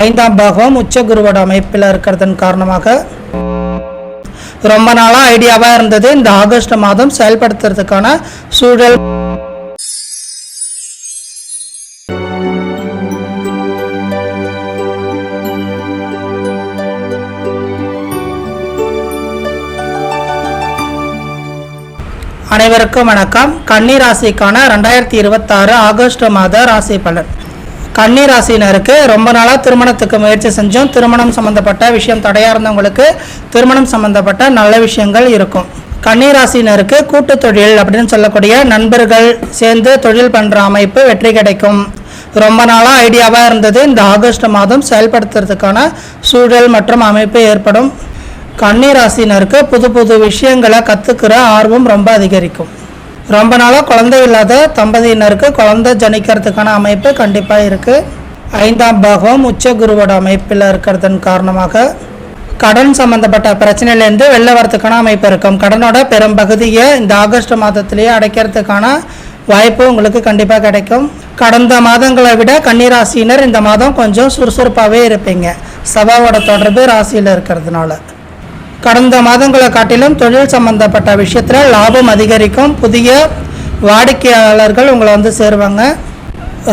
ஐந்தாம் பாகம் உச்ச குருவோட அமைப்பில் இருக்கிறதன் காரணமாக ரொம்ப நாளாக ஐடியாவாக இருந்தது. இந்த ஆகஸ்ட் மாதம் செயல்படுத்துறதுக்கான சூழல் அனைவருக்கும் வணக்கம். கன்னி ராசிக்கான 2026 ஆகஸ்ட் மாத ராசி பலன். கன்னி ராசினருக்கு ரொம்ப நாளாக திருமணத்துக்கு முயற்சி செஞ்சோம். திருமணம் சம்மந்தப்பட்ட விஷயம் தடையாக இருந்தவங்களுக்கு திருமணம் சம்மந்தப்பட்ட நல்ல விஷயங்கள் இருக்கும். கன்னி ராசினருக்கு கூட்டு தொழில் அப்படின்னு சொல்லக்கூடிய நண்பர்கள் சேர்ந்து தொழில் பண்ணுற அமைப்பு வெற்றி கிடைக்கும். ரொம்ப நாளாக ஐடியாவாக இருந்தது. இந்த ஆகஸ்ட் மாதம் செயல்படுத்துறதுக்கான சூழல் மற்றும் அமைப்பு ஏற்படும். கன்னி ராசினருக்கு புது புது விஷயங்களை கற்றுக்கிற ஆர்வம் ரொம்ப அதிகரிக்கும். ரொம்ப நாளாக குழந்தை இல்லாத தம்பதியினருக்கு குழந்தை ஜனிக்கிறதுக்கான அமைப்பு கண்டிப்பாக இருக்குது. ஐந்தாம் பாகம் உச்ச குருவோட அமைப்பில் இருக்கிறதன் காரணமாக கடன் சம்மந்தப்பட்ட பிரச்சனையிலேருந்து வெளில வரத்துக்கான அமைப்பு இருக்கும். கடனோட பெரும்பகுதியை இந்த ஆகஸ்ட் மாதத்திலேயே அடைக்கிறதுக்கான வாய்ப்பு உங்களுக்கு கண்டிப்பாக கிடைக்கும். கடந்த மாதங்களை விட கன்னிராசினர் இந்த மாதம் கொஞ்சம் சுறுசுறுப்பாகவே இருப்பீங்க. சபாவோட தொடர்பு ராசியில் இருக்கிறதுனால கடந்த மாதங்களை காட்டிலும் தொழில் சம்பந்தப்பட்ட விஷயத்தில் லாபம் அதிகரிக்கும். புதிய வாடிக்கையாளர்கள் உங்களை வந்து சேருவாங்க.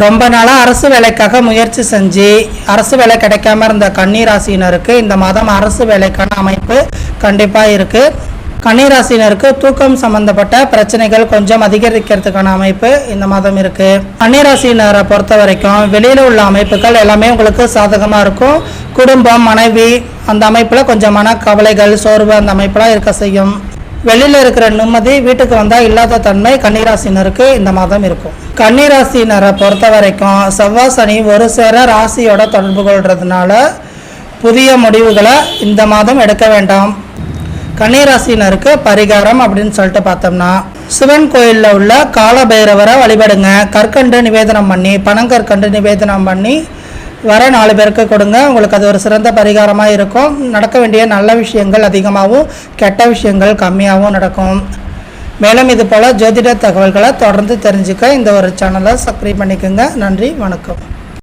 ரொம்ப நாளாக அரசு வேலைக்காக முயற்சி செஞ்சு அரசு வேலை கிடைக்காம இருந்த கன்னி ராசினருக்கு இந்த மாதம் அரசு வேலைக்கான அமைப்பு கண்டிப்பாக இருக்குது. கன்னி ராசினருக்கு தூக்கம் சம்பந்தப்பட்ட பிரச்சனைகள் கொஞ்சம் அதிகரிக்கிறதுக்கான அமைப்பு இந்த மாதம் இருக்குது. கன்னி ராசினரை பொறுத்த வரைக்கும் வெளியில் உள்ள அமைப்புகள் எல்லாமே உங்களுக்கு சாதகமாக இருக்கும். குடும்பம், மனைவி அந்த அமைப்பில் கொஞ்சம் மனக்கவலைகள், சோர்வு அந்த அமைப்பெலாம் இருக்க செய்யும். வெளியில் இருக்கிற நிம்மதி வீட்டுக்கு வந்தால் இல்லாத தன்மை கன்னிராசினருக்கு இந்த மாதம் இருக்கும். கன்னிராசினரை பொறுத்த வரைக்கும் செவ்வாய் சனி ஒரு சேர ராசியோட தொடர்பு கொள்றதுனால புதிய முடிவுகளை இந்த மாதம் எடுக்க வேண்டாம். கன்னிராசினருக்கு பரிகாரம் அப்படின்னு சொல்லிட்டு பார்த்தோம்னா சிவன் கோயிலில் உள்ள காலபைரவரை வழிபடுங்க. கற்கண்டு நிவேதனம் பண்ணி பனங்கற்கண்டு நிவேதனம் பண்ணி வர 4 பேருக்கு கொடுங்க. உங்களுக்கு அது ஒரு சிறந்த பரிகாரமாக இருக்கும். நடக்க வேண்டிய நல்ல விஷயங்கள் அதிகமாகவும் கெட்ட விஷயங்கள் கம்மியாகவும் நடக்கும். மேலும் இது போல் ஜோதிட தகவல்களை தொடர்ந்து தெரிஞ்சுக்க இந்த ஒரு சேனலை சப்ஸ்கிரைப் பண்ணிக்கோங்க. நன்றி, வணக்கம்.